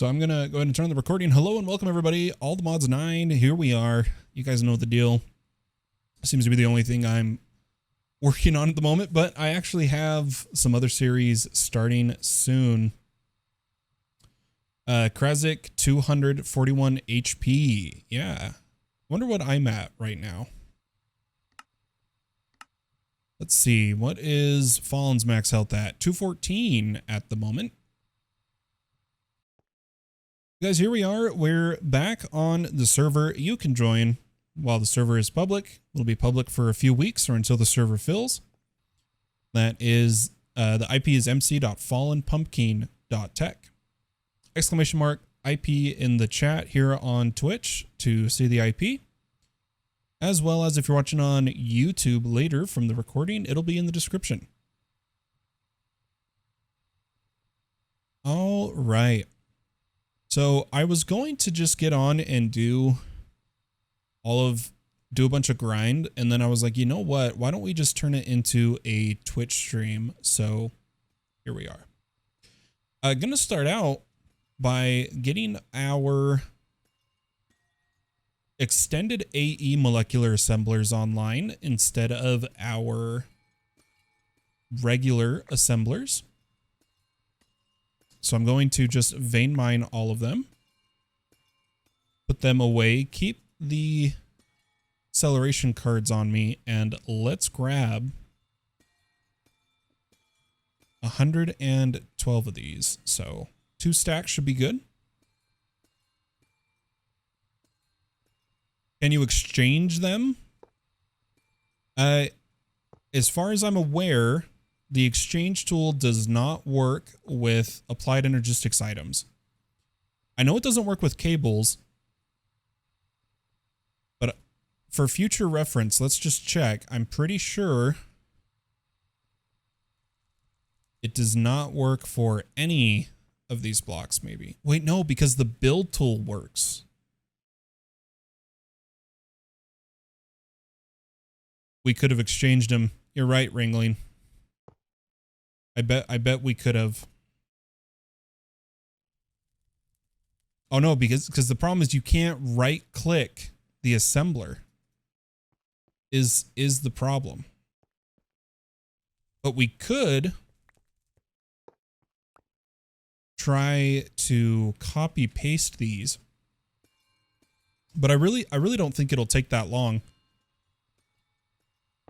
So I'm going to go ahead and turn on the recording. Hello and welcome everybody. All the Mods 9. Here we are. You guys know the deal. Seems to be the only thing I'm working on at the moment, but I actually have some other series starting soon. Krazik 241 HP. Yeah. Wonder what I'm at right now. Let's see. What is Fallen's max health at? 214 at the moment. Guys, here we are. We're back on the server. You can join while the server is public. It'll be public for a few weeks or until the server fills. That is, the IP is mc.fallenpumpking.tech. Exclamation mark IP in the chat here on Twitch to see the IP. As well as if you're watching on YouTube later from the recording, it'll be in the description. All right. So I was going to just get on and do a bunch of grind. And then I was like, you know what? Why don't we just turn it into a Twitch stream? So here we are. I'm going to start out by getting our extended AE molecular assemblers online instead of our regular assemblers. So I'm going to just vein mine all of them, put them away, keep the acceleration cards on me, and let's grab 112 of these. So 2 stacks should be good. Can you exchange them? As far as I'm aware, the exchange tool does not work with applied energistics items. I know it doesn't work with cables, but for future reference, let's just check. I'm pretty sure it does not work for any of these blocks, maybe. Wait, no, because the build tool works. We could have exchanged them. You're right, Ringling. I bet we could have. Oh no, because the problem is you can't right click the assembler is the problem. But we could try to copy paste these. But I really don't think it'll take that long.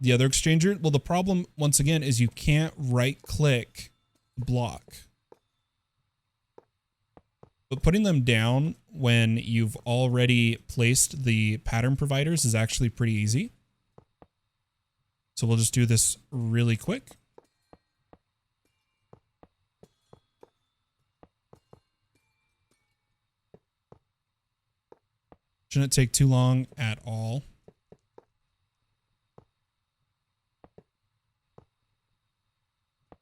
The other exchanger, well, the problem, once again, is you can't right-click the block. But putting them down when you've already placed the pattern providers is actually pretty easy. So we'll just do this really quick. Shouldn't take too long at all.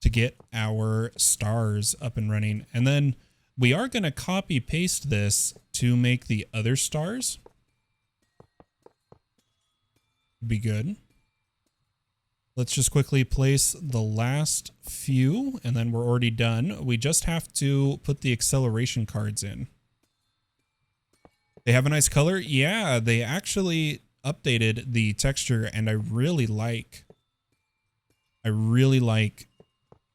To get our stars up and running. And then we are going to copy paste this to make the other stars. Be good. Let's just quickly place the last few and then we're already done. We just have to put the acceleration cards in. They have a nice color. Yeah, they actually updated the texture and I really like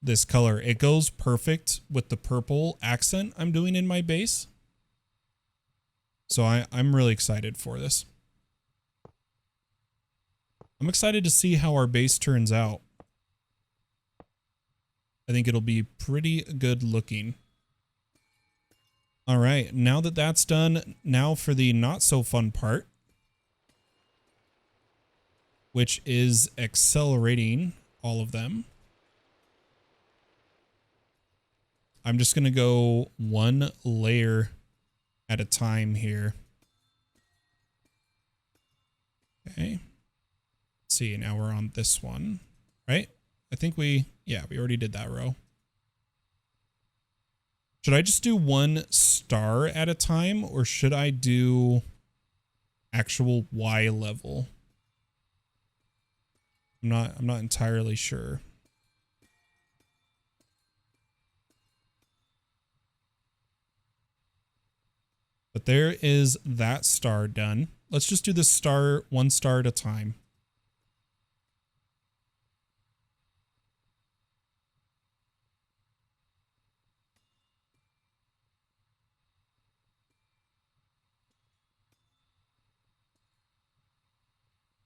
this color. It goes perfect with the purple accent I'm doing in my base. So I'm really excited for this. I'm excited to see how our base turns out. I think it'll be pretty good looking. All right, now that that's done, now for the not so fun part, which is accelerating all of them. I'm just going to go one layer at a time here. Okay. Let's see, now we're on this one, right? I think we already did that row. Should I just do one star at a time or should I do actual Y level? I'm not entirely sure. But there is that star done. Let's just do this star, one star at a time.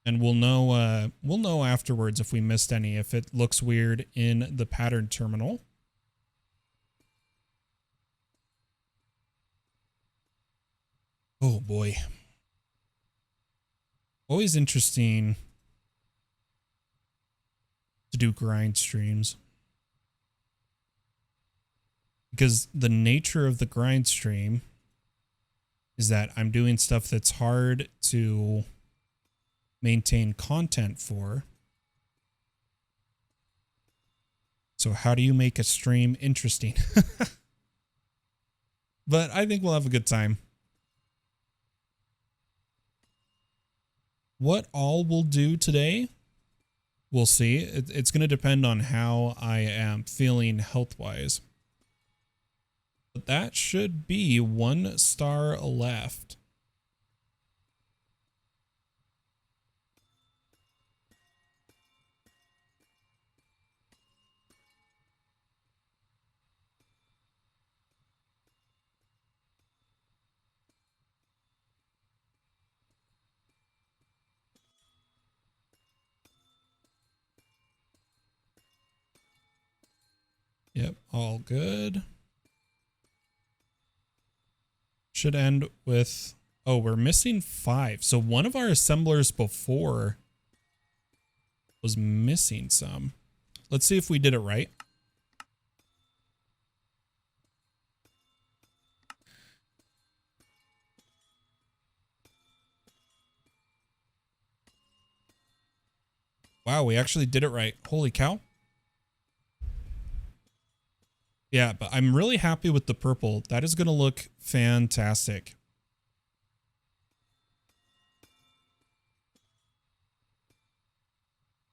And we'll know afterwards if we missed any, if it looks weird in the pattern terminal. Oh boy. Always interesting to do grind streams. Because the nature of the grind stream is that I'm doing stuff that's hard to maintain content for. So how do you make a stream interesting? But I think we'll have a good time. What all we'll do today, we'll see. It's going to depend on how I am feeling health-wise. But that should be 1 star left. Yep, all good. Should end with, oh, we're missing 5. So one of our assemblers before was missing some. Let's see if we did it right. Wow, we actually did it right. Holy cow. Yeah, but I'm really happy with the purple. That is going to look fantastic.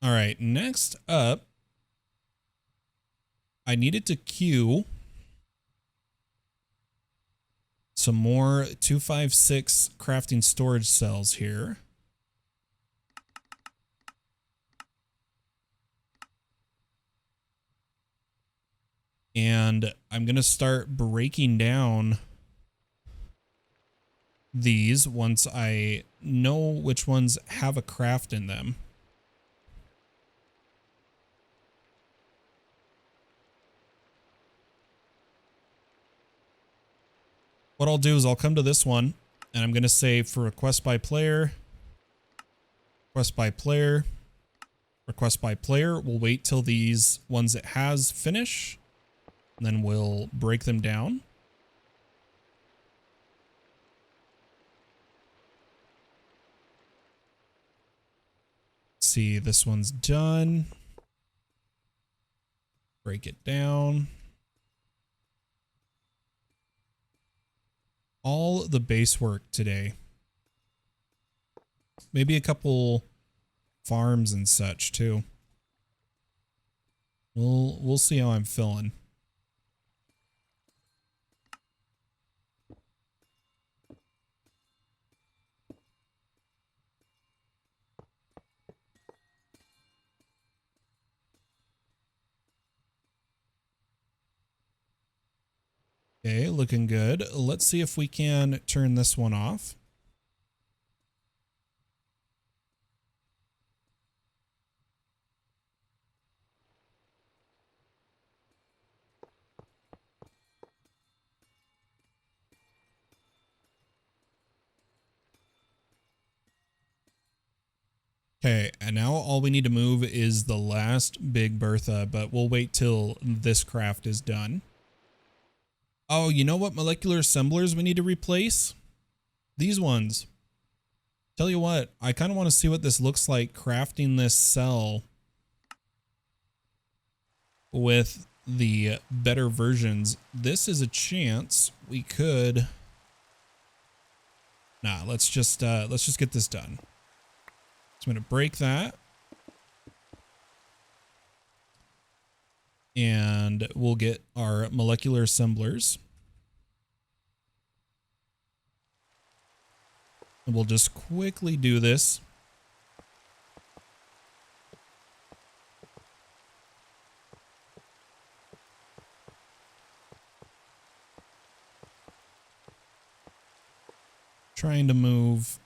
All right, next up, I needed to queue some more 256 crafting storage cells here. And I'm going to start breaking down these once I know which ones have a craft in them. What I'll do is I'll come to this one and I'm going to say for request by player, request by player, request by player. We'll wait till these ones it has finish. And then we'll break them down. See, this one's done. Break it down. All the base work today. Maybe a couple farms and such too. We'll see how I'm feeling. Okay, looking good. Let's see if we can turn this one off. Okay, and now all we need to move is the last big Bertha, but we'll wait till this craft is done. Oh, you know what molecular assemblers we need to replace? These ones. Tell you what, I kind of want to see what this looks like crafting this cell with the better versions. This is a chance we could... Nah, let's just get this done. So I'm going to break that. And we'll get our molecular assemblers. And we'll just quickly do this. Trying to move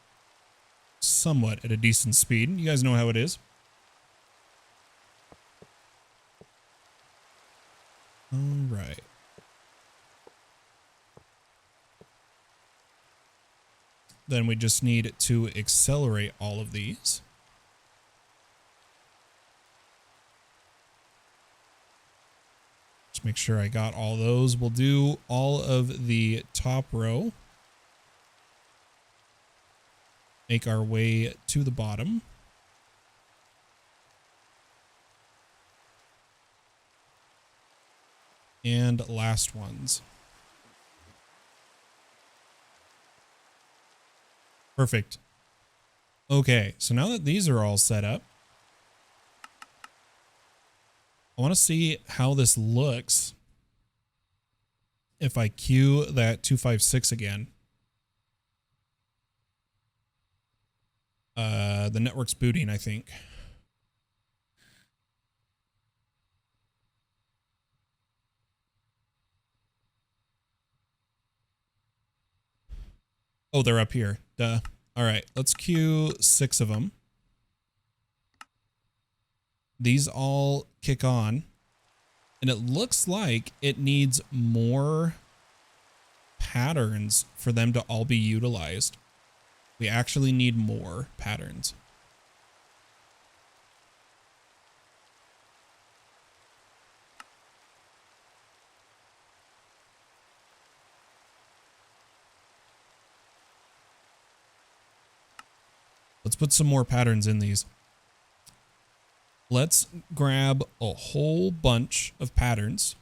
somewhat at a decent speed. You guys know how it is. All right. Then we just need to accelerate all of these. Just make sure I got all those. We'll do all of the top row. Make our way to the bottom. And last ones. Perfect. Okay, so now that these are all set up, I want to see how this looks if I cue that 256 again. The network's booting, I think. Oh, they're up here. Duh. All right, let's queue 6 of them. These all kick on. And it looks like it needs more patterns for them to all be utilized. We actually need more patterns. Let's put some more patterns in these. Let's grab a whole bunch of patterns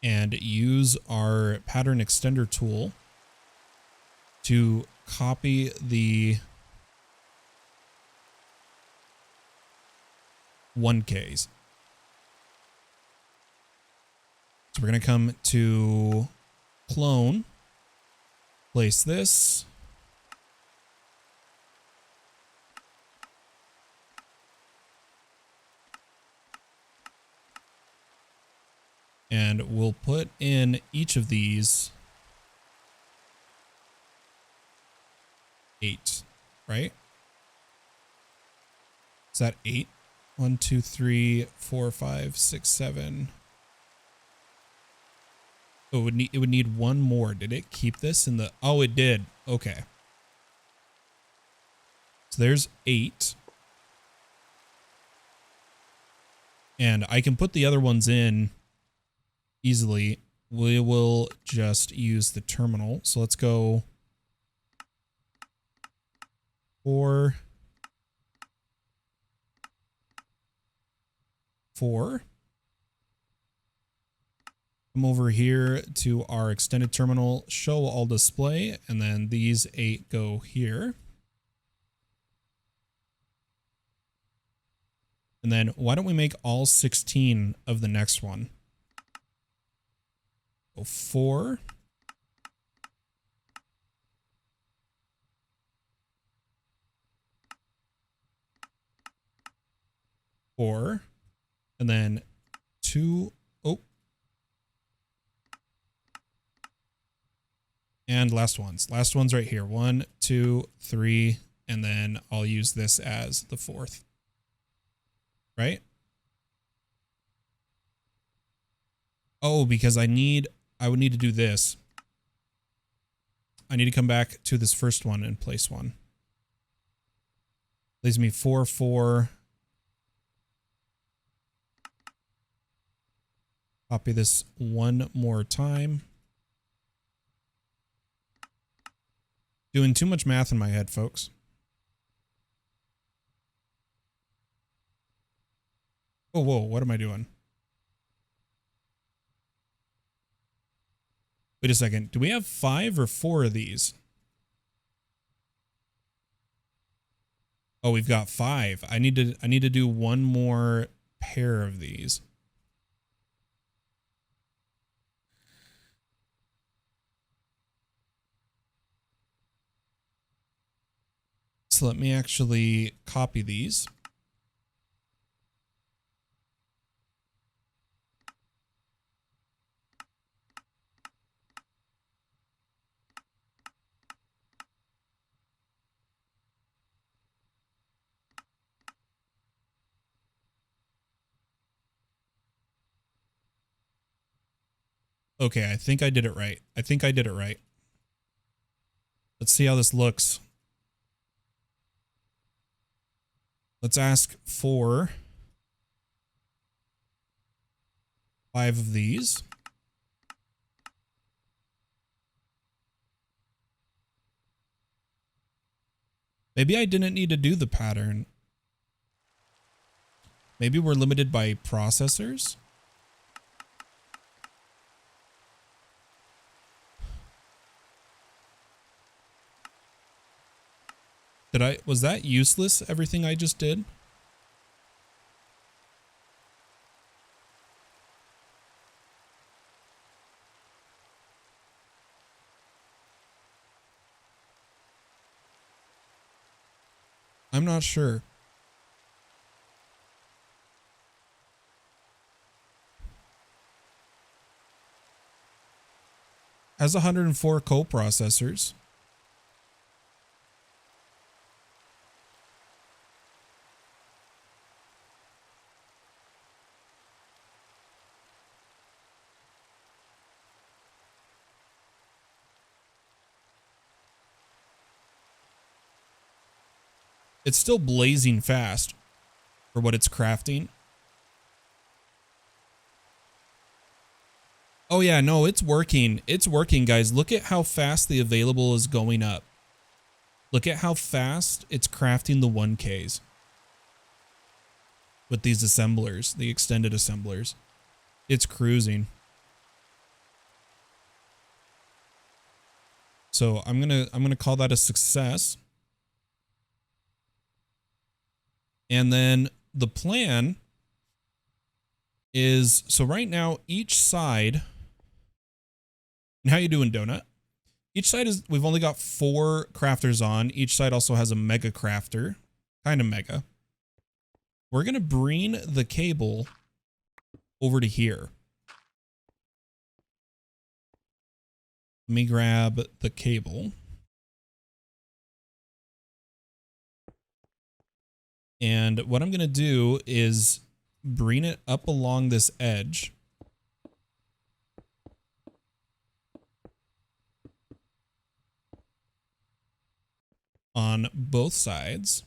and use our pattern extender tool to copy the 1Ks. So we're going to come to clone, place this. And we'll put in each of these 8, right? Is that 8? 1, 2, 3, 4, 5, 6, 7. Oh, it would need one more. Did it keep this in the... Oh, it did. Okay. So there's 8. And I can put the other ones in easily. We will just use the terminal. So let's go 4, 4. Come over here to our extended terminal, show all display, and then these 8 go here. And then why don't we make all 16 of the next one? Go 4. 4. And then 2. Oh. And last ones. Last ones right here. 1, 2, 3. And then I'll use this as the 4th. Right? Oh, because I would need to do this. I need to come back to this first one and place one. Leaves me 4, 4. Copy this one more time. Doing too much math in my head, folks. Oh, whoa, what am I doing? Wait a second. Do we have 5 or 4 of these? Oh, we've got 5. I need to do one more pair of these. So let me actually copy these. Okay, I think I did it right. I think I did it right. Let's see how this looks. Let's ask for 5 of these. Maybe I didn't need to do the pattern. Maybe we're limited by processors. Was that useless, everything I just did? I'm not sure. Has 104 coprocessors. It's still blazing fast for what it's crafting. Oh yeah, no, it's working. It's working, guys. Look at how fast the available is going up. Look at how fast it's crafting the 1Ks with these assemblers, the extended assemblers. It's cruising. So I'm gonna call that a success. And then the plan is, so right now each side, and how you doing, Donut? Each side is, we've only got 4 crafters on. Each side also has a mega crafter, kind of mega. We're gonna bring the cable over to here. Let me grab the cable. And what I'm gonna do is bring it up along this edge. On both sides.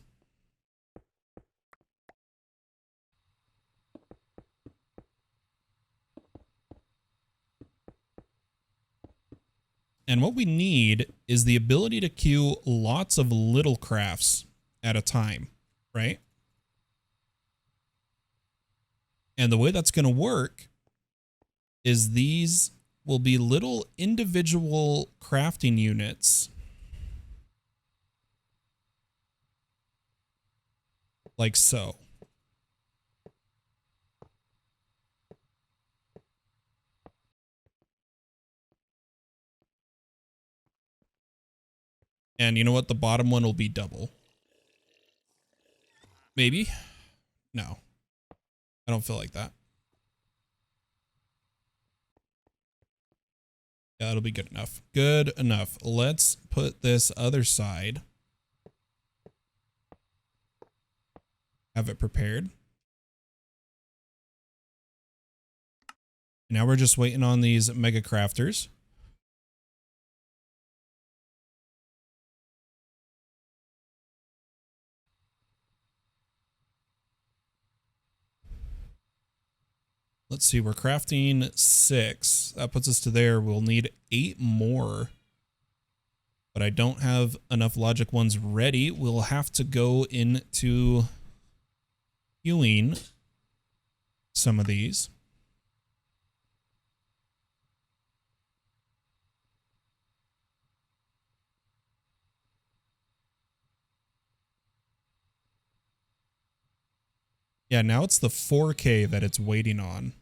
And what we need is the ability to queue lots of little crafts at a time, right? And the way that's going to work is these will be little individual crafting units. Like so. And you know what? The bottom one will be double. Maybe? No. I don't feel like that. Yeah, it'll be good enough. Good enough. Let's put this other side. Have it prepared. Now we're just waiting on these mega crafters. Let's see, we're crafting 6. That puts us to there. We'll need 8 more. But I don't have enough logic ones ready. We'll have to go into queuing some of these. Yeah, now it's the 4K that it's waiting on,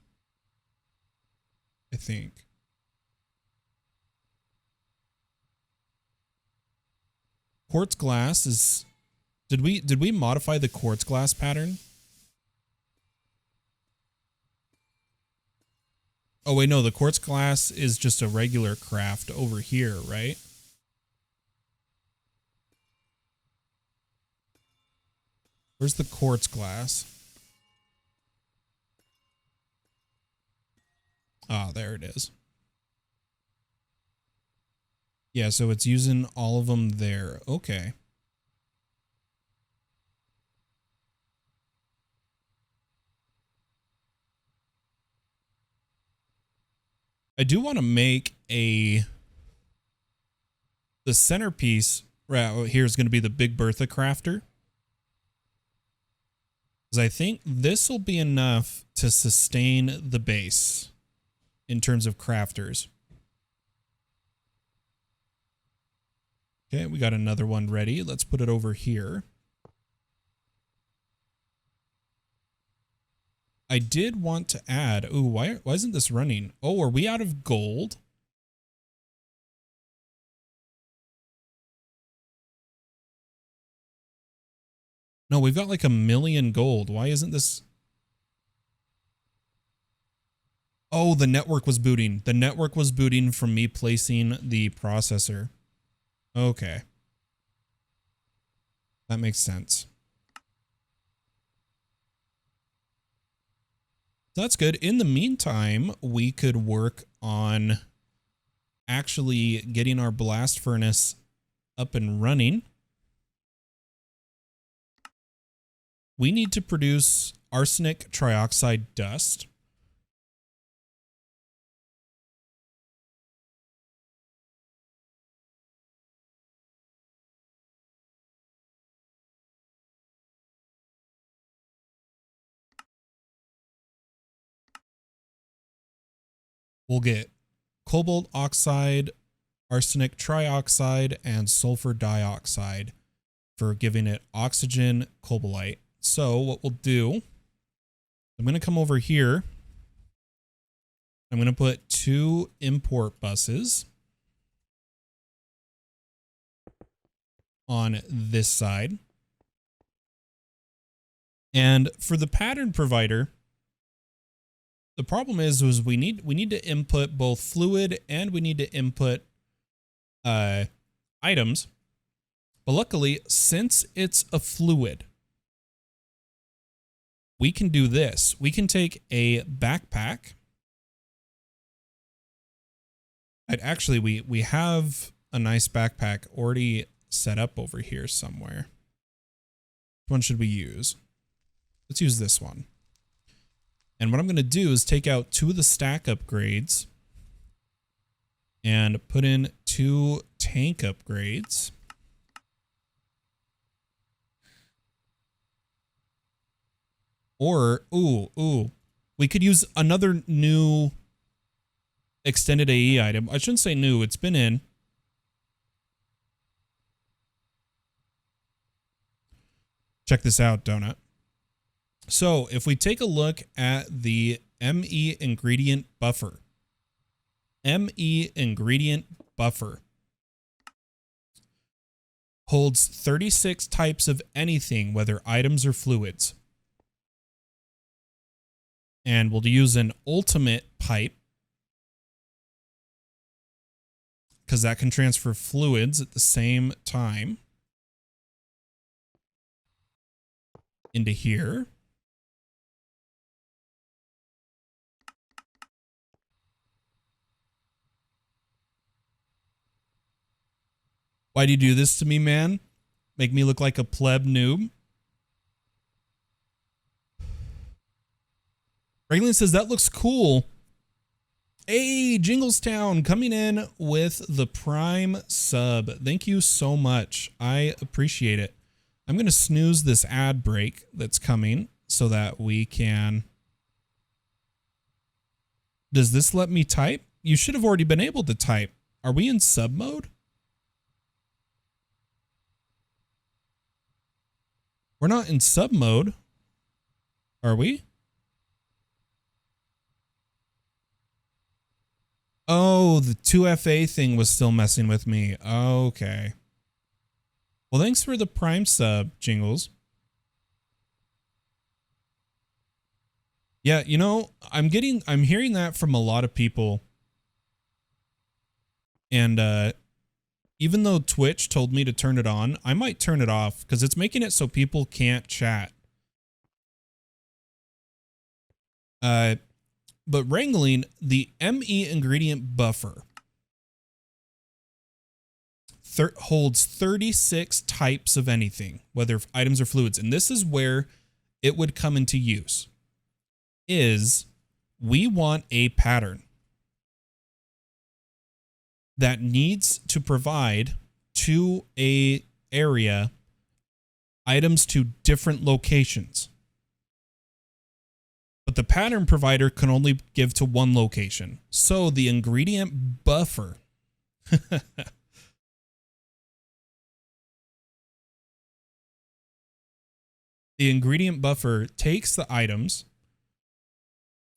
I think. Quartz glass is Did we modify the quartz glass pattern? Oh wait, no, the quartz glass is just a regular craft over here, right? Where's the quartz glass? Ah, there it is. Yeah, so it's using all of them there. Okay. I do want to make the centerpiece. Right, here's going to be the Big Bertha crafter. Because I think this will be enough to sustain the base in terms of crafters. Okay, we got another one ready. Let's put it over here. I did want to add, ooh, why isn't this running? Oh, are we out of gold? No, we've got like 1,000,000 gold. Why isn't this? Oh, the network was booting. The network was booting from me placing the processor. Okay. That makes sense. That's good. In the meantime, we could work on actually getting our blast furnace up and running. We need to produce arsenic trioxide dust. We'll get cobalt oxide, arsenic trioxide, and sulfur dioxide for giving it oxygen cobalite. So what we'll do, I'm going to come over here. I'm going to put 2 import buses on this side. And for the pattern provider, the problem is we need to input both fluid and we need to input items. But luckily, since it's a fluid, we can do this. We can take a backpack. And actually, we have a nice backpack already set up over here somewhere. Which one should we use? Let's use this one. And what I'm going to do is take out 2 of the stack upgrades and put in 2 tank upgrades. Or, we could use another new extended AE item. I shouldn't say new, it's been in. Check this out, Donut. So if we take a look at the ME ingredient buffer, ME ingredient buffer holds 36 types of anything, whether items or fluids. And we'll use an ultimate pipe because that can transfer fluids at the same time into here. Why do you do this to me, man? Make me look like a pleb noob? Raylan says, that looks cool. Hey, Jinglestown coming in with the Prime sub. Thank you so much. I appreciate it. I'm going to snooze this ad break that's coming so that we can... Does this let me type? You should have already been able to type. Are we in sub mode? We're not in sub mode. Are we? Oh, the 2FA thing was still messing with me. Okay. Well, thanks for the Prime sub, Jingles. Yeah, you know, I'm hearing that from a lot of people. And even though Twitch told me to turn it on, I might turn it off because it's making it so people can't chat. But wrangling the ME ingredient buffer holds 36 types of anything, whether items or fluids. And this is where it would come into use. Is we want a pattern that needs to provide to a area items to different locations. But the pattern provider can only give to one location. So the ingredient buffer the ingredient buffer takes the items,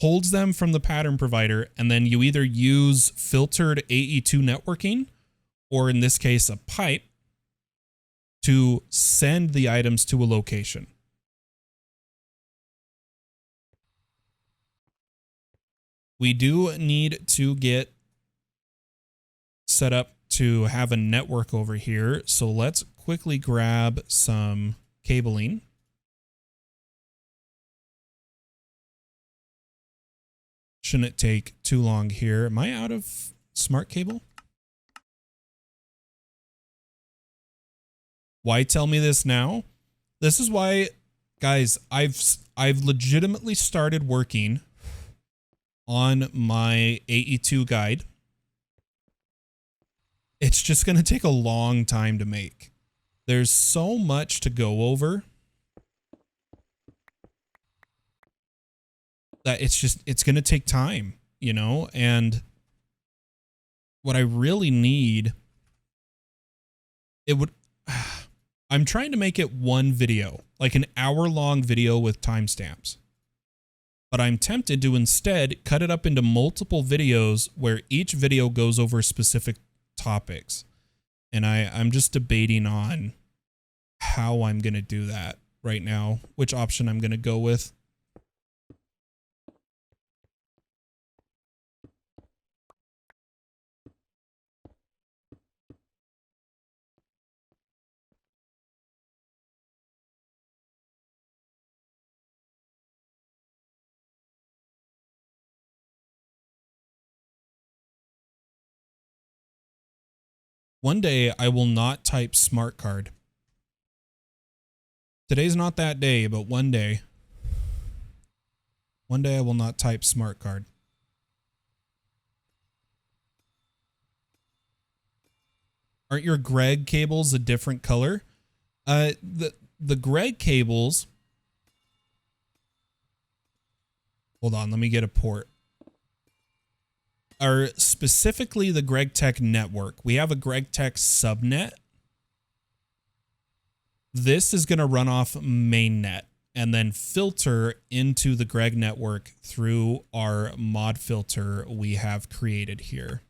holds them from the pattern provider, and then you either use filtered AE2 networking, or in this case, a pipe, to send the items to a location. We do need to get set up to have a network over here. So let's quickly grab some cabling. Shouldn't take too long here. Am I out of smart cable? Why tell me this now? This is why, guys, I've legitimately started working on my AE2 guide. It's just going to take a long time to make. There's so much to go over that it's going to take time, you know? And what I really need, I'm trying to make it one video, like an hour-long video with timestamps. But I'm tempted to instead cut it up into multiple videos where each video goes over specific topics. And I'm just debating on how I'm going to do that right now, which option I'm going to go with. One day I will not type smart card. Today's not that day, but one day I will not type smart card. Aren't your Greg cables a different color? The Greg cables. Hold on, let me get a port. Are specifically the Greg Tech network. We have a Greg Tech subnet. This is going to run off mainnet and then filter into the Greg network through our mod filter we have created here.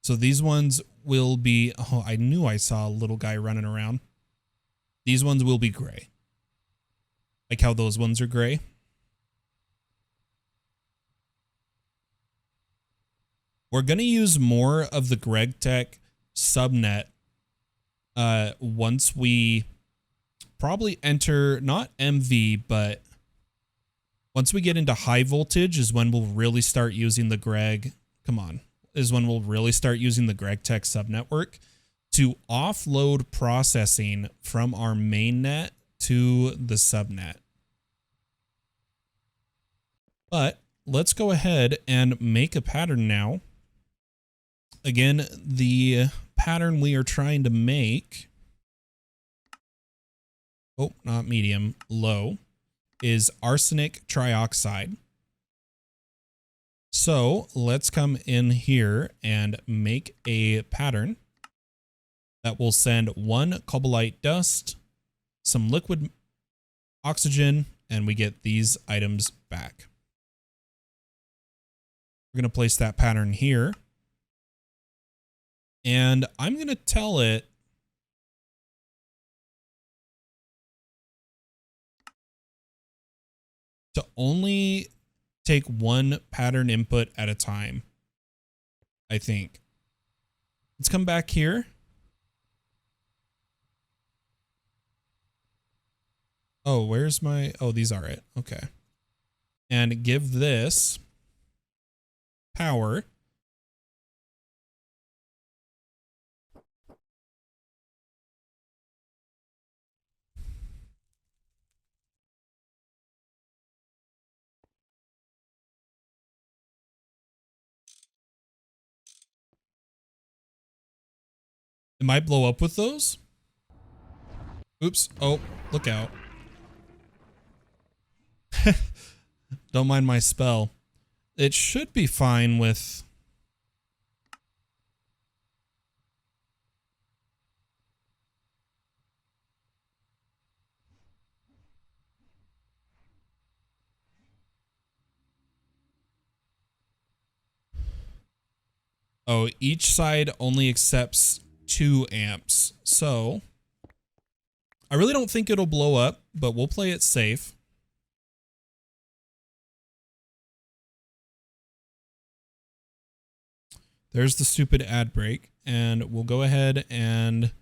So these ones will be, oh, I knew I saw a little guy running around. These ones will be gray. Like how those ones are gray. We're going to use more of the Greg Tech subnet once we probably enter, not MV, but once we get into high voltage is when we'll really start using the Greg, is when we'll really start using the Greg Tech subnetwork to offload processing from our mainnet to the subnet. But let's go ahead and make a pattern now. Again, the pattern we are trying to make, oh, not medium, low, is arsenic trioxide. So let's come in here and make a pattern that will send one cobalite dust, some liquid oxygen, and we get these items back. We're going to place that pattern here. And I'm going to tell it to only take one pattern input at a time, I think. Let's come back here. Oh, where's my... Oh, these are it. Okay. And give this power. It might blow up with those. Oops. Oh, look out. Don't mind my spell. It should be fine with... Oh, each side only accepts 2 amps. So, I really don't think it'll blow up, but we'll play it safe. There's the stupid ad break, and we'll go ahead and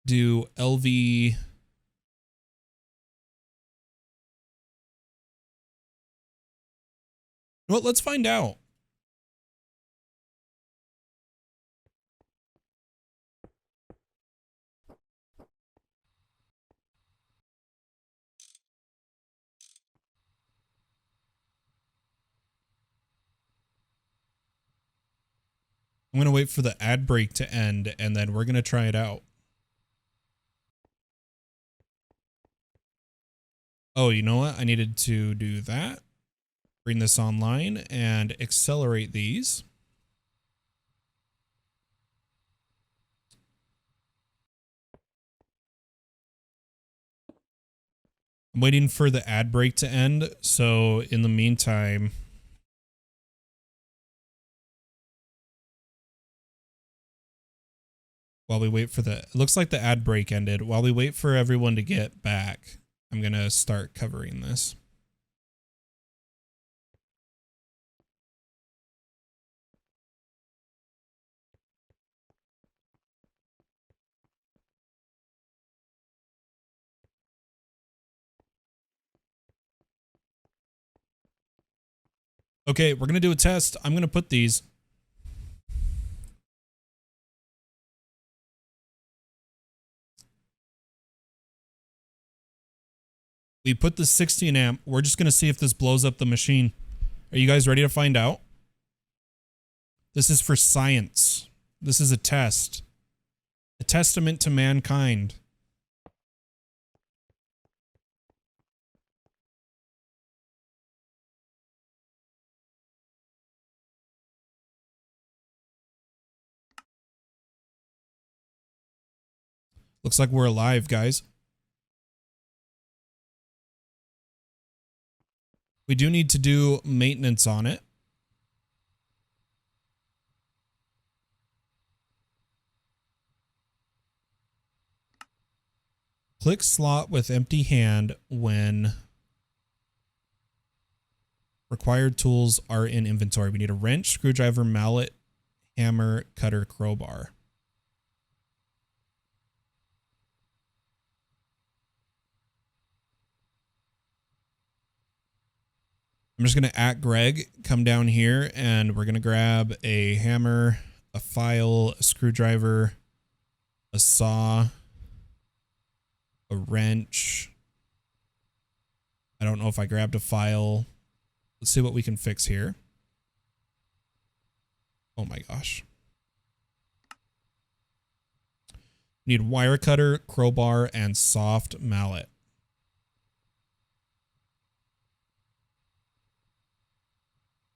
do LV. Well, let's find out. I'm going to wait for the ad break to end, and then we're going to try it out. Oh, you know what? I needed to do that. Bring this online and accelerate these. I'm waiting for the ad break to end, so in the meantime... While we wait for the... It looks like the ad break ended. While we wait for everyone to get back, I'm going to start covering this. Okay, we're going to do a test. I'm going to put these... We put the 16 amp. We're just going to see if this blows up the machine. Are you guys ready to find out? This is for science. This is a test. A testament to mankind. Looks like we're alive, guys. We do need to do maintenance on it. Click slot with empty hand when required tools are in inventory. We need a wrench, screwdriver, mallet, hammer, cutter, crowbar. I'm just going to @Greg, come down here, and we're going to grab a hammer, a file, a screwdriver, a saw, a wrench. I don't know if I grabbed a file. Let's see what we can fix here. Oh my gosh. Need wire cutter, crowbar, and soft mallet.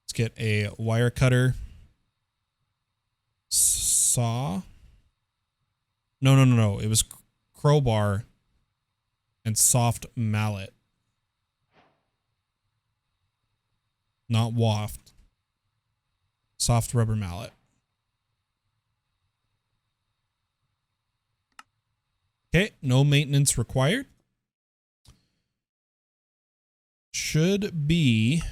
Let's get a wire cutter, saw. No. It was crowbar and soft mallet. Not waft. Soft rubber mallet. Okay, no maintenance required. Should be...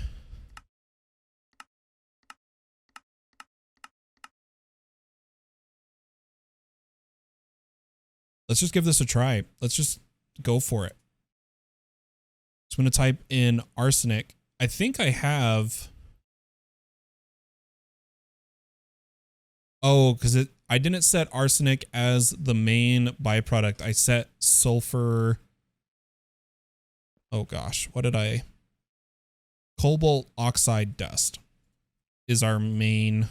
Let's just give this a try. Let's just go for it. So I'm going to type in arsenic. I think I have... Oh, because I didn't set arsenic as the main byproduct. I set sulfur. Oh gosh, what did I? Cobalt oxide dust is our main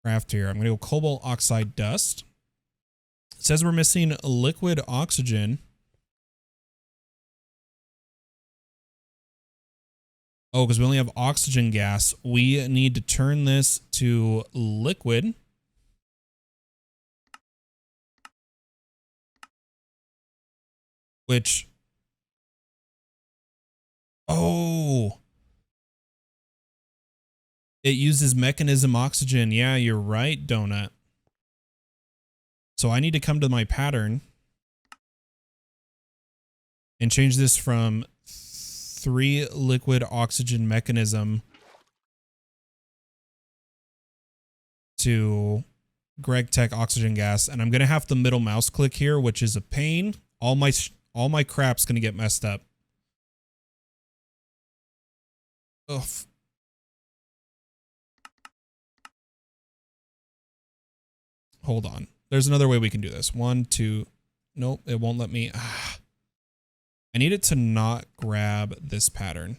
craft here. I'm going to go cobalt oxide dust. It says we're missing liquid oxygen. Oh, because we only have oxygen gas. We need to turn this to liquid. Which... Oh... It uses mechanism oxygen. Yeah, you're right, Donut. So I need to come to my pattern and change this from 3 liquid oxygen mechanism to Greg Tech oxygen gas. And I'm going to have the middle mouse click here, which is a pain. All my crap's going to get messed up. Ugh. Hold on. There's another way we can do this. 1, 2. Nope, it won't let me. Ah. I need it to not grab this pattern.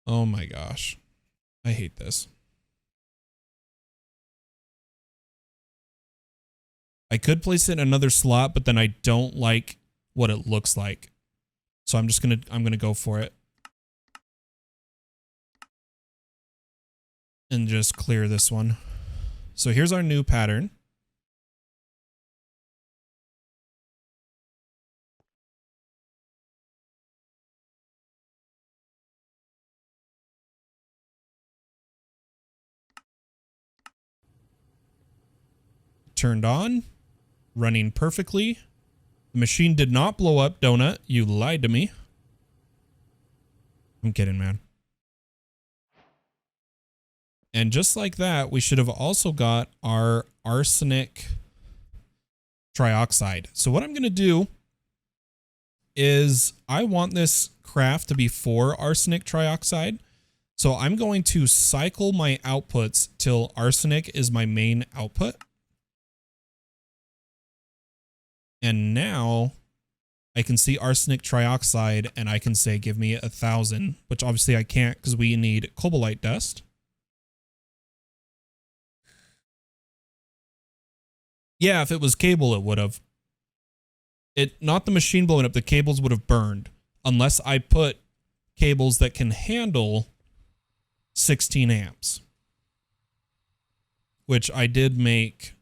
Oh my gosh. I hate this. I could place it in another slot, but then I don't like what it looks like. So I'm gonna go for it. And just clear this one. So here's our new pattern. Turned on, running perfectly. The machine did not blow up, Donut. You lied to me. I'm kidding, man. And just like that, we should have also got our arsenic trioxide. So what I'm going to do is I want this craft to be for arsenic trioxide. So I'm going to cycle my outputs till arsenic is my main output. And now I can see arsenic trioxide and I can say, give me 1,000, which obviously I can't because we need cobaltite dust. Yeah, if it was cable, it would have. Not the machine blowing up, the cables would have burned unless I put cables that can handle 16 amps, which I did make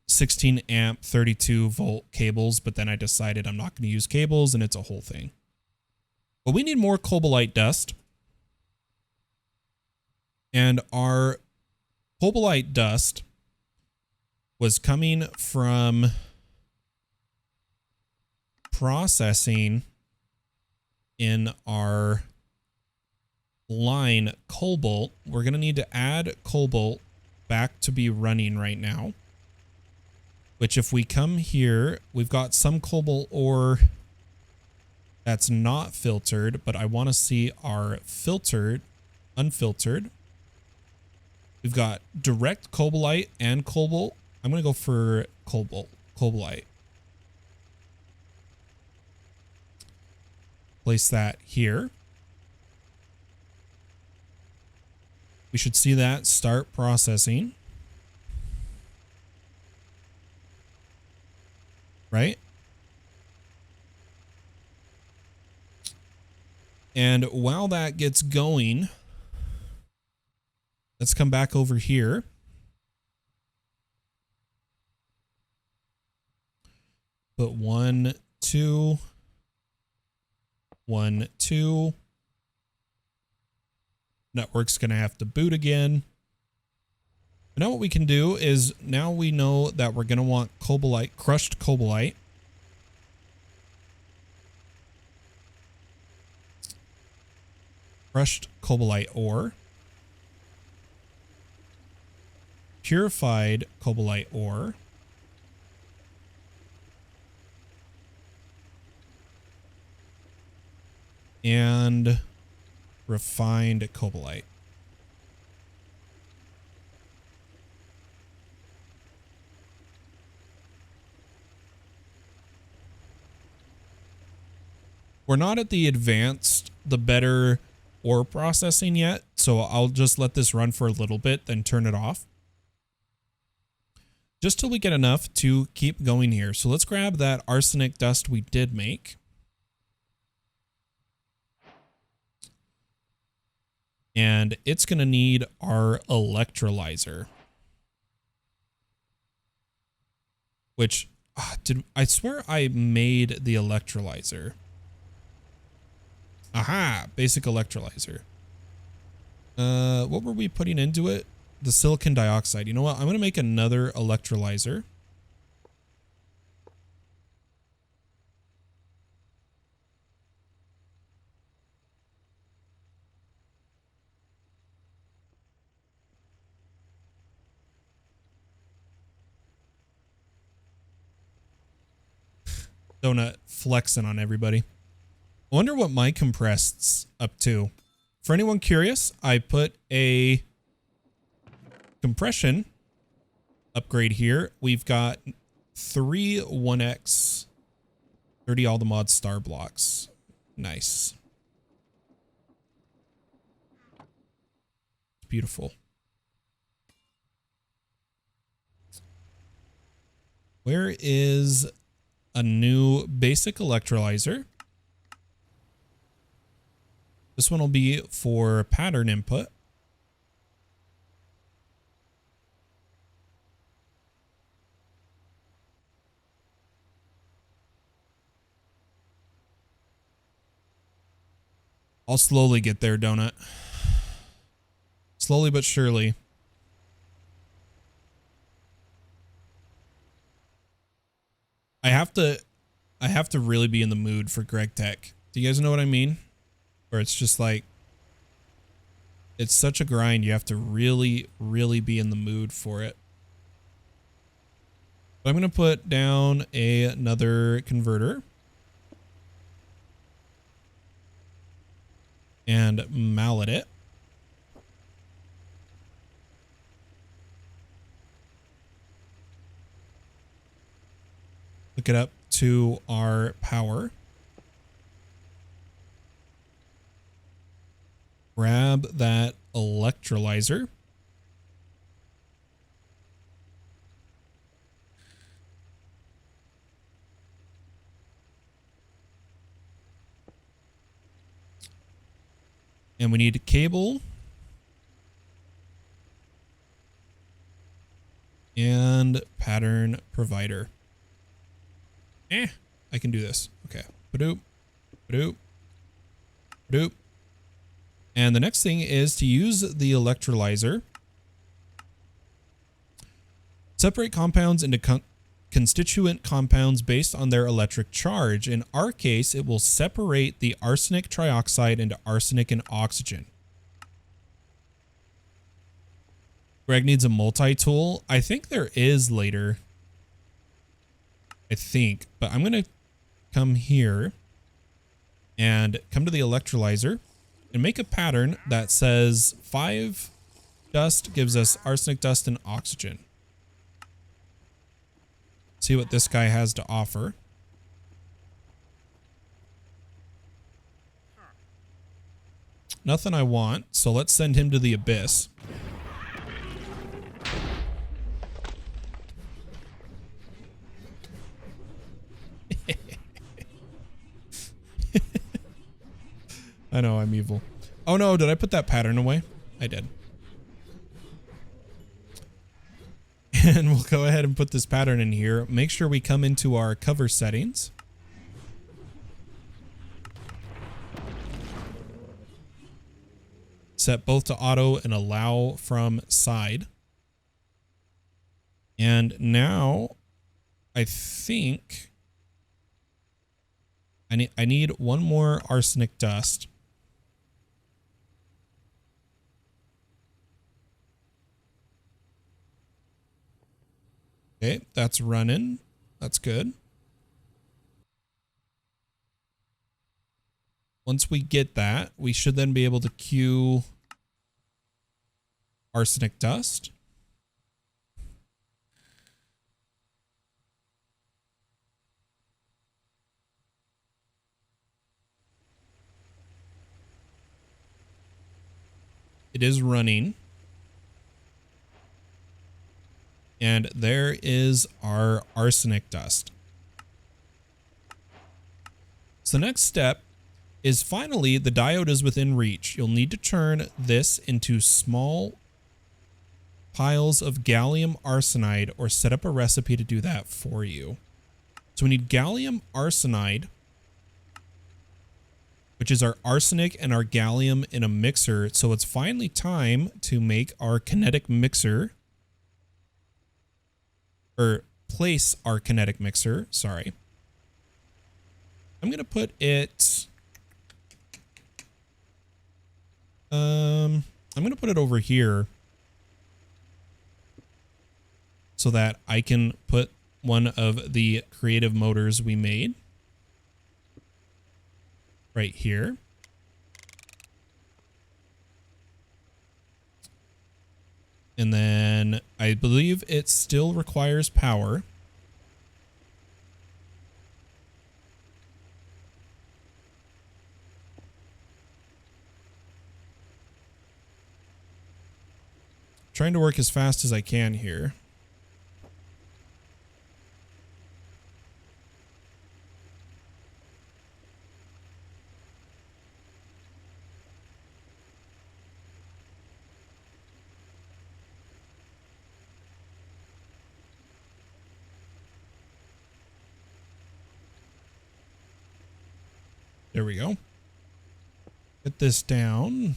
16 amp, 32 volt cables, but then I decided I'm not going to use cables and it's a whole thing. But we need more cobaltite dust. And our cobaltite dust was coming from processing in our line cobalt. We're going to need to add cobalt back to be running right now, which if we come here, we've got some cobalt ore that's not filtered, but I want to see our filtered, unfiltered. We've got direct cobaltite and cobalt. I'm going to go for cobaltite. Place that here. We should see that start processing. Right? And while that gets going, let's come back over here. Put 1, 2. 1, 2. Network's going to have to boot again. But now what we can do is, now we know that we're going to want cobalite, crushed cobalite. Crushed cobalite ore. Purified cobalite ore. And refined cobalite. We're not at the advanced, the better ore processing yet, so I'll just let this run for a little bit, then turn it off. Just till we get enough to keep going here. So let's grab that arsenic dust we did make. And it's going to need our electrolyzer. Which, I swear I made the electrolyzer. Aha, basic electrolyzer. What were we putting into it? The silicon dioxide. You know what? I'm going to make another electrolyzer. Donut flexing on everybody. I wonder what my compressed's up to. For anyone curious, I put a compression upgrade here. We've got 3 1x 30 all the mod star blocks. Nice. Beautiful. Where is a new basic electrolyzer? This one will be for pattern input. I'll slowly get there, Donut. Slowly but surely. I have to really be in the mood for Greg Tech. Do you guys know what I mean? Where it's just like, it's such a grind. You have to really, really be in the mood for it. But I'm going to put down another converter. And mallet it. Hook it up to our power. Grab that electrolyzer. And we need a cable. And pattern provider. I can do this. Okay. Badoop. Badoop. Badoop. And the next thing is to use the electrolyzer. Separate compounds into constituent compounds based on their electric charge. In our case, it will separate the arsenic trioxide into arsenic and oxygen. Greg needs a multi-tool. I think there is later. I think, but I'm going to come here and come to the electrolyzer and make a pattern that says 5 dust gives us arsenic dust and oxygen. See what this guy has to offer. Nothing I want, so let's send him to the abyss. I know, I'm evil. Oh no, did I put that pattern away? I did. And we'll go ahead and put this pattern in here. Make sure we come into our cover settings. set both to auto and allow from side. And now I think I need one more arsenic dust. Okay, that's running. That's good. Once we get that, we should then be able to queue arsenic dust. It is running. And there is our arsenic dust. So the next step is finally the diode is within reach. You'll need to turn this into small piles of gallium arsenide or set up a recipe to do that for you. So we need gallium arsenide, which is our arsenic and our gallium in a mixer. So it's finally time to make our kinetic mixer, or place our kinetic mixer, sorry. I'm going to put it, I'm going to put it over here so that I can put one of the creative motors we made right here. And then I believe it still requires power. Trying to work as fast as I can here. There we go. Get this down.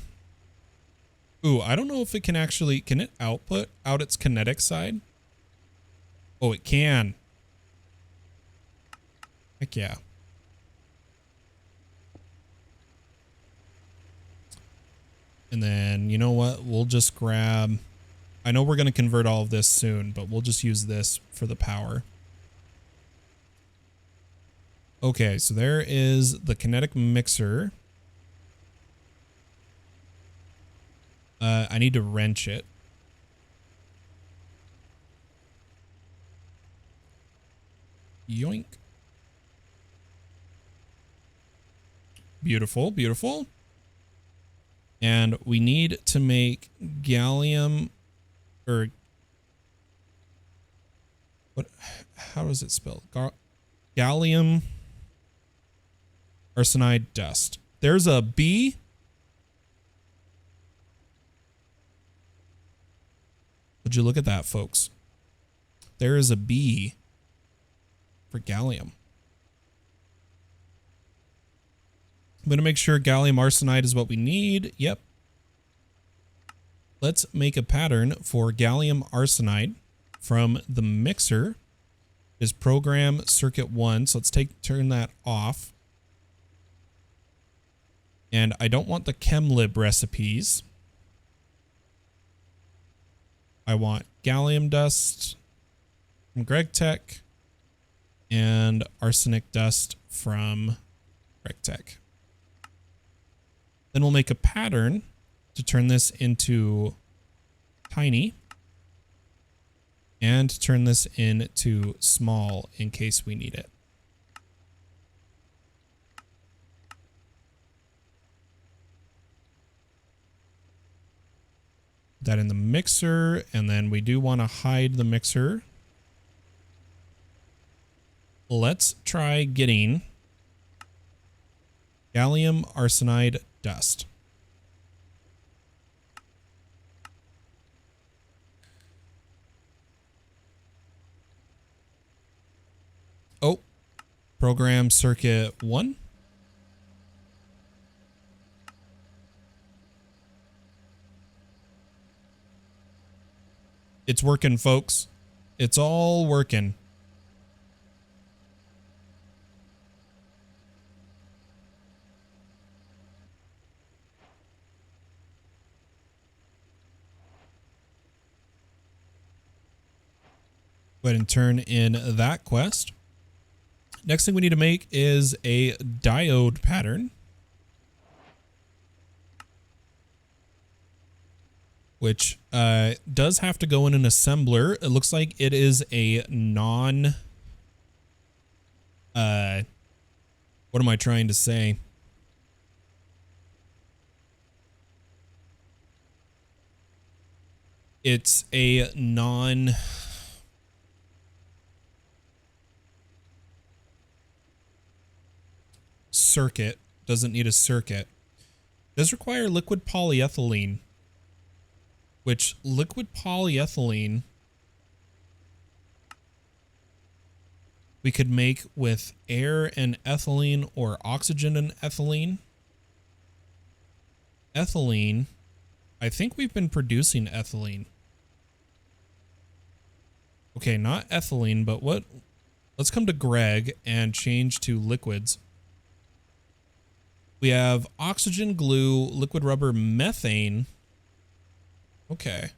Ooh, I don't know if it can actually, can it output out its kinetic side? Oh, it can. Heck yeah. And then, you know what? We'll just grab, I know we're going to convert all of this soon, but we'll just use this for the power. Okay, so there is the kinetic mixer. I need to wrench it. Yoink. Beautiful, beautiful. And we need to make gallium, or what, how is it spelled? Gallium arsenide dust. There's a B. Would you look at that, folks? There is a B for gallium. I'm going to make sure gallium arsenide is what we need. Yep. Let's make a pattern for gallium arsenide from the mixer. Is program circuit 1. So let's turn that off. And I don't want the chemlib recipes. I want gallium dust from GregTech and arsenic dust from GregTech. Then we'll make a pattern to turn this into tiny and turn this into small in case we need it. That in the mixer, and then we do want to hide the mixer. Let's try getting gallium arsenide dust. Oh, program circuit 1. It's working, folks. It's all working. Go ahead and turn in that quest. Next thing we need to make is a diode pattern, which does have to go in an assembler. It looks like it is a non... what am I trying to say? It's a non... circuit. Doesn't need a circuit. Does require liquid polyethylene, which liquid polyethylene we could make with air and ethylene or oxygen and ethylene. Ethylene, I think we've been producing ethylene. Okay, not ethylene, but what? Let's come to Greg and change to liquids. We have oxygen, glue, liquid rubber, methane. Okay.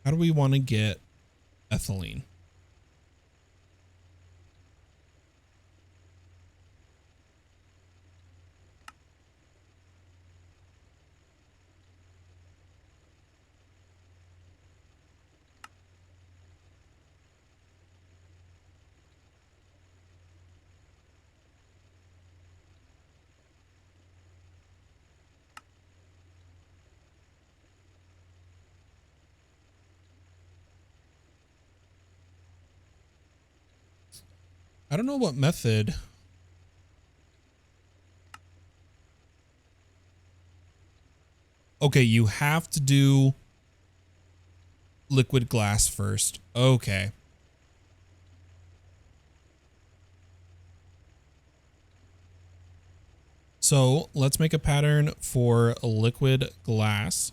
How do we want to get ethylene? I don't know what method. Okay, you have to do liquid glass first. Okay. So let's make a pattern for a liquid glass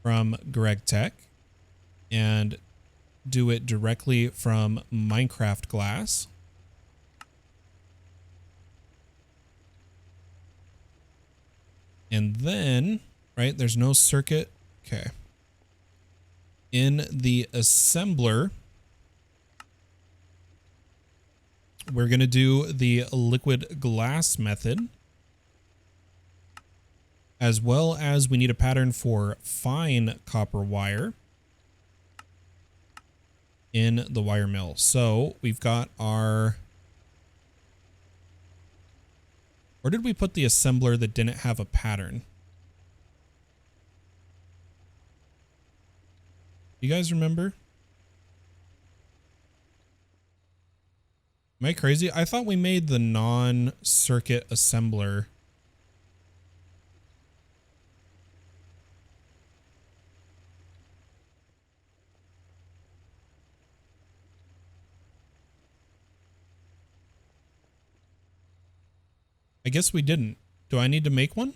from Greg Tech and do it directly from Minecraft glass. And then, right, there's no circuit. Okay. In the assembler, we're going to do the liquid glass method, as well as we need a pattern for fine copper wire in the wire mill. So we've got our... Where did we put the assembler that didn't have a pattern? You guys remember? Am I crazy? I thought we made the non-circuit assembler. I guess we didn't. Do I need to make one?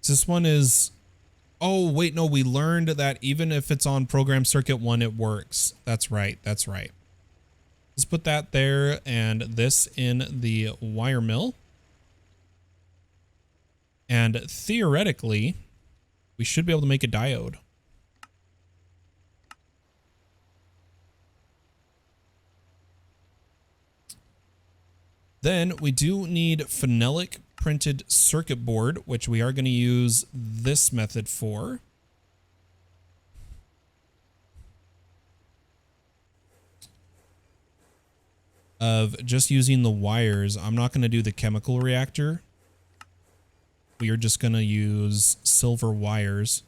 This one is... Oh, wait, no, we learned that even if it's on program circuit 1, it works. That's right, that's right. Let's put that there and this in the wire mill. And theoretically, we should be able to make a diode. Then we do need phenolic printed circuit board, which we are going to use this method for. Of just using the wires. I'm not going to do the chemical reactor. We are just going to use silver wires.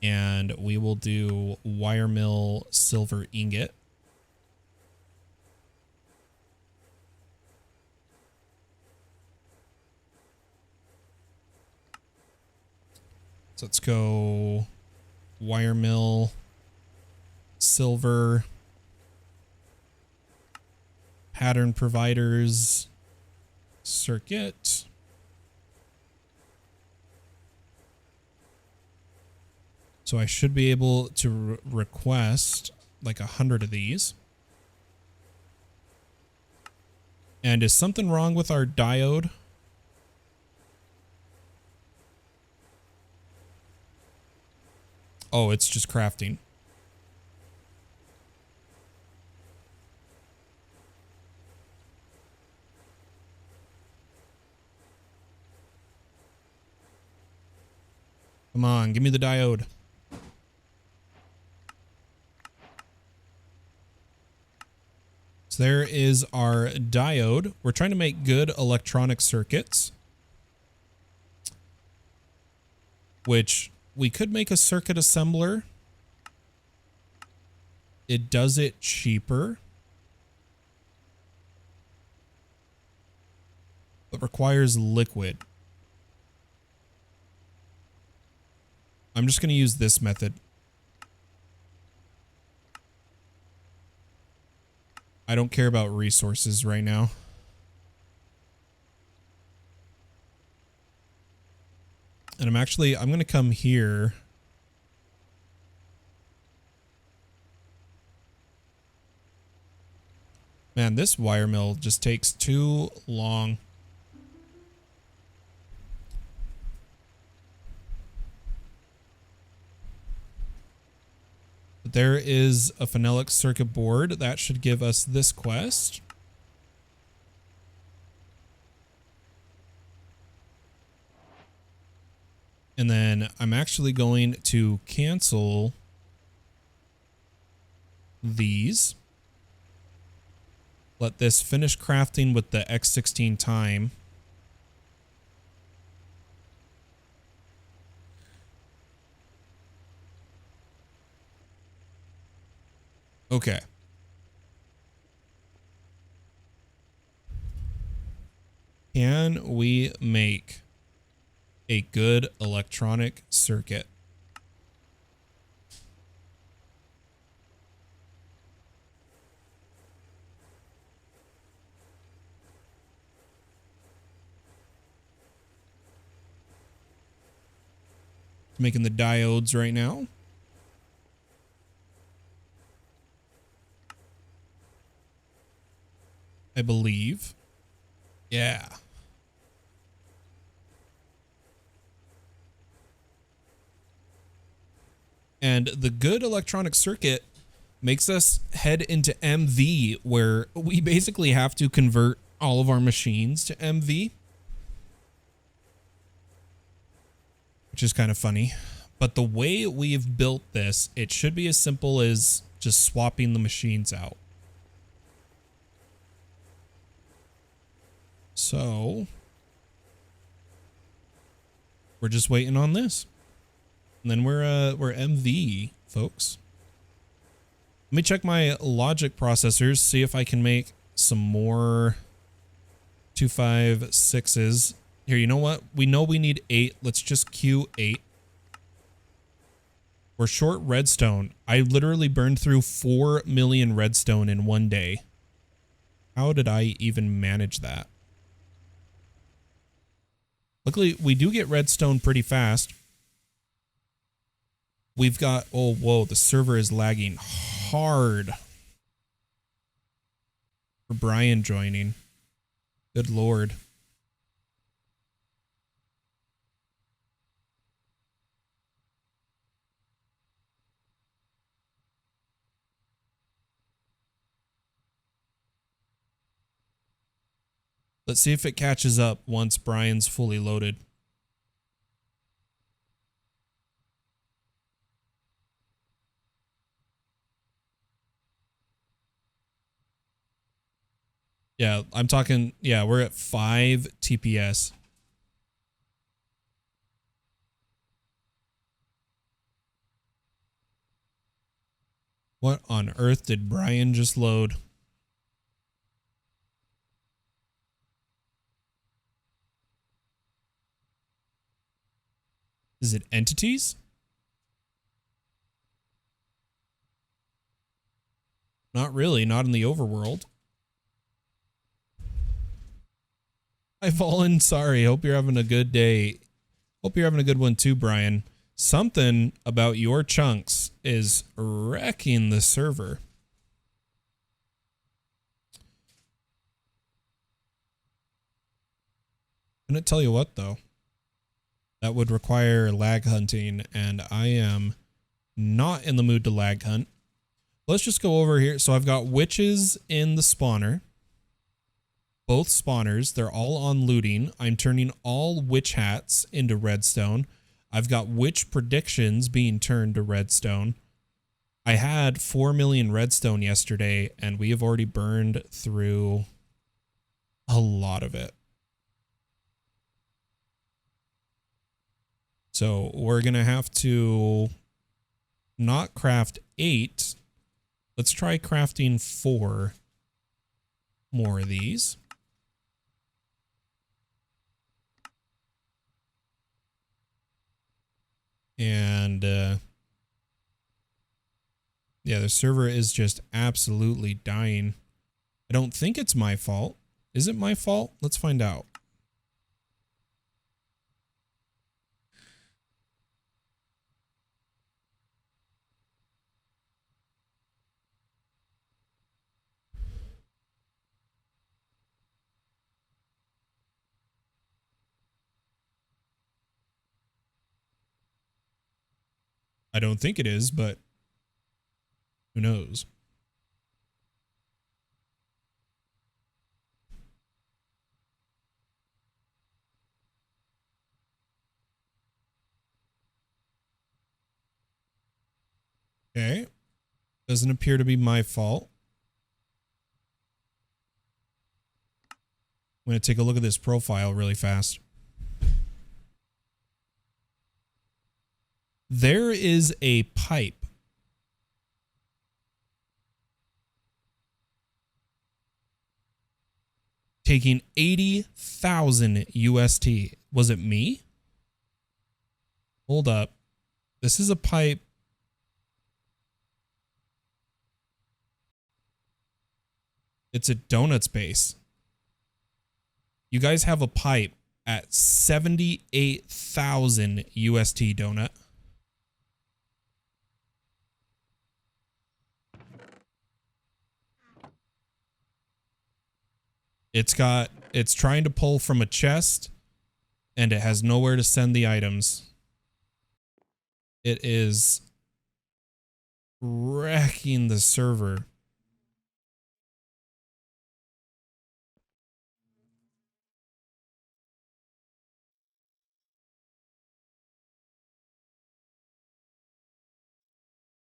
And we will do wire mill silver ingot. So let's go wire mill silver pattern providers circuit. So I should be able to request like 100 of these. And is something wrong with our diode? Oh, it's just crafting. Come on, give me the diode. So there is our diode. We're trying to make good electronic circuits, which we could make a circuit assembler. It does it cheaper, but requires liquid. I'm just going to use this method. I don't care about resources right now. And I'm going to come here. Man, this wire mill just takes too long. But there is a phenolic circuit board. That should give us this quest. And then I'm actually going to cancel these. Let this finish crafting with the X16 time. Okay. Can we make a good electronic circuit? Making the diodes right now. I believe. Yeah. And the good electronic circuit makes us head into MV, where we basically have to convert all of our machines to MV. Which is kind of funny. But the way we've built this, it should be as simple as just swapping the machines out. So we're just waiting on this. And then we're MV, folks. Let me check my logic processors, see if I can make some more 256s. Here, you know what? We know we need 8. Let's just queue 8. We're short redstone. I literally burned through 4 million redstone in one day. How did I even manage that? Luckily, we do get redstone pretty fast. We've got... Oh, whoa. The server is lagging hard. For Brian joining. Good lord. Let's see if it catches up once Brian's fully loaded. Yeah, I'm talking, yeah, we're at 5 TPS. What on earth did Brian just load? Is it entities? Not really, not in the overworld. Hi, Fallen. Sorry. Hope you're having a good day. Hope you're having a good one too, Brian. Something about your chunks is wrecking the server. I'm gonna tell you what, though. That would require lag hunting, and I am not in the mood to lag hunt. Let's just go over here. So I've got witches in the spawner. Both spawners, they're all on looting. I'm turning all witch hats into redstone. I've got witch predictions being turned to redstone. I had 4 million redstone yesterday, and we have already burned through a lot of it. So we're going to have to not craft 8. Let's try crafting 4 more of these. And yeah, the server is just absolutely dying. I don't think it's my fault. Is it my fault? Let's find out. I don't think it is, but who knows? Okay. Doesn't appear to be my fault. I'm going to take a look at this profile really fast. There is a pipe taking 80,000 UST. Was it me? Hold up. This is a pipe. It's a donuts base. You guys have a pipe at 78,000 UST donut. It's trying to pull from a chest, and it has nowhere to send the items. It is wrecking the server.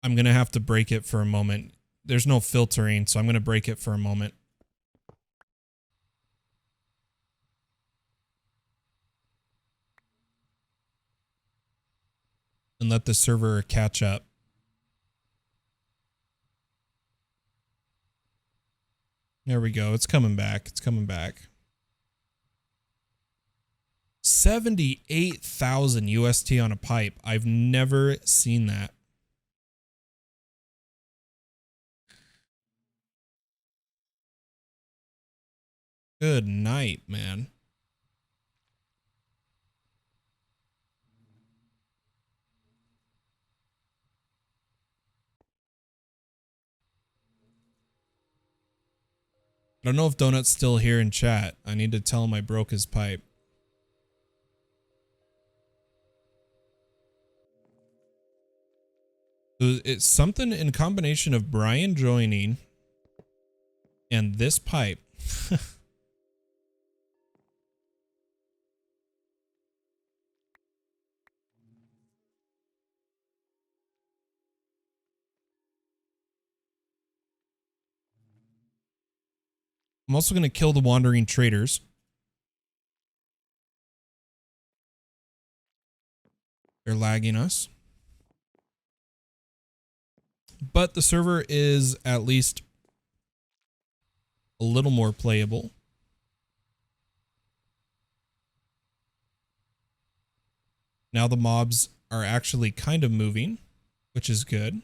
I'm going to have to break it for a moment. There's no filtering, so I'm going to break it for a moment. And let the server catch up. There we go. It's coming back. It's coming back. 78,000 UST on a pipe. I've never seen that. Good night, man. I don't know if Donut's still here in chat. I need to tell him I broke his pipe. It's something in combination of Brian joining and this pipe. I'm also going to kill the wandering traders. They're lagging us. but the server is at least a little more playable. Now the mobs are actually kind of moving, which is good.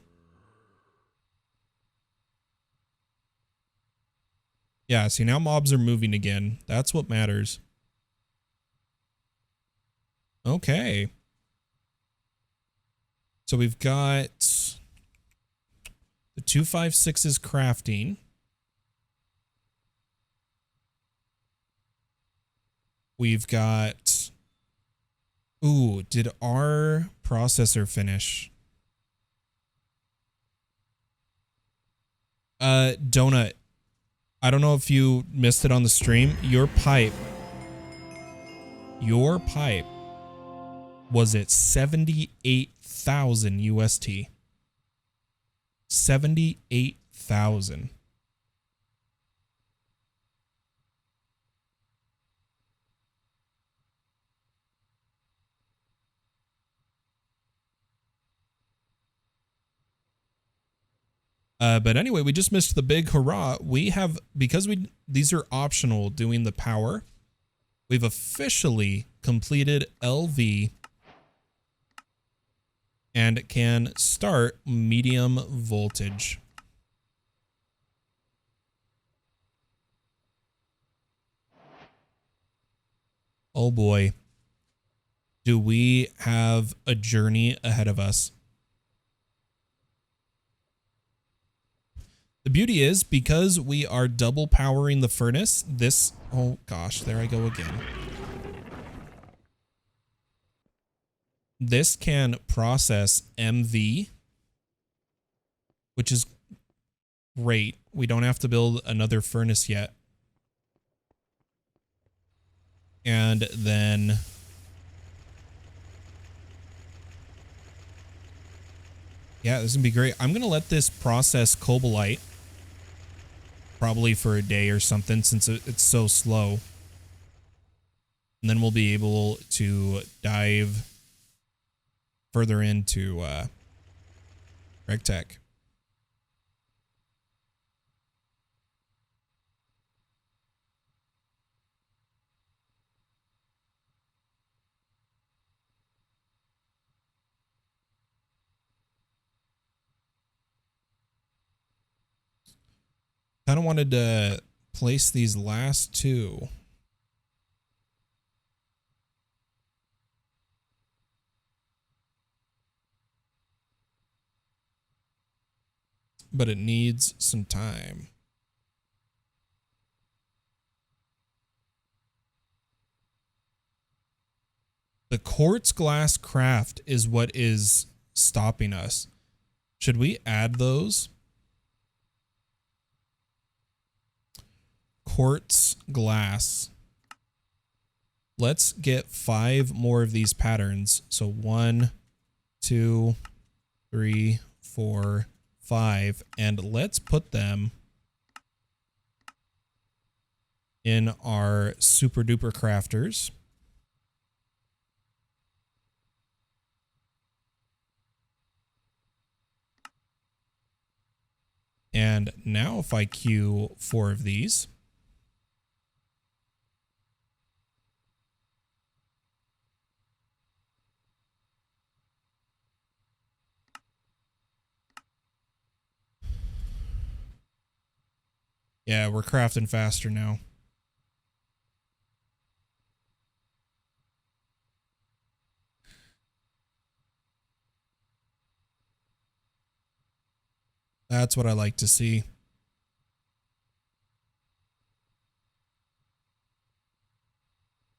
Yeah, see, now mobs are moving again. That's what matters. Okay. So we've got the 256's crafting. We've got... Ooh, did our processor finish? Donut. I don't know if you missed it on the stream. Your pipe was at 78,000 UST. 78,000. But anyway, we just missed the big hurrah. We have, because these are optional doing the power, we've officially completed LV and can start medium voltage. Oh boy. Do we have a journey ahead of us? The beauty is, because we are double powering the furnace, this... Oh gosh, there I go again. This can process MV, which is great. We don't have to build another furnace yet. And then... Yeah, this is going to be great. I'm going to let this process Cobalite. Probably for a day or something, since it's so slow. And then we'll be able to dive further into RegTech. Kind of wanted to place these last two. But it needs some time. The quartz glass craft is what is stopping us. Should we add those? Quartz glass. Let's get 5 more of these patterns. So 1, 2, 3, 4, 5, and let's put them in our super duper crafters. And now if I queue 4 of these, yeah, we're crafting faster now. That's what I like to see.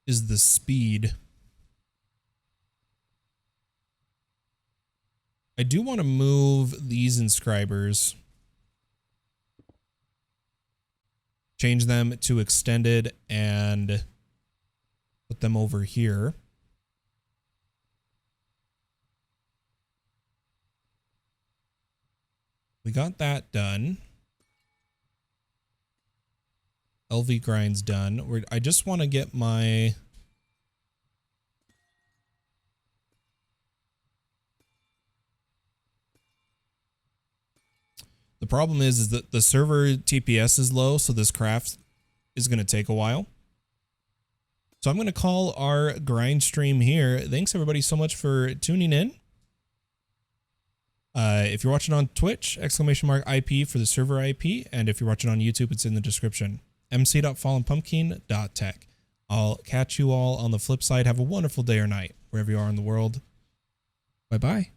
Is the speed. I do want to move these inscribers. Change them to extended and put them over here. We got that done. LV grind's done. I just want to get my... The problem is that the server TPS is low, so this craft is going to take a while. So I'm going to call our grind stream here. Thanks everybody so much for tuning in. If you're watching on Twitch, !IP for the server IP. And if you're watching on YouTube, it's in the description. mc.fallenpumpking.tech. I'll catch you all on the flip side. Have a wonderful day or night, wherever you are in the world. Bye-bye.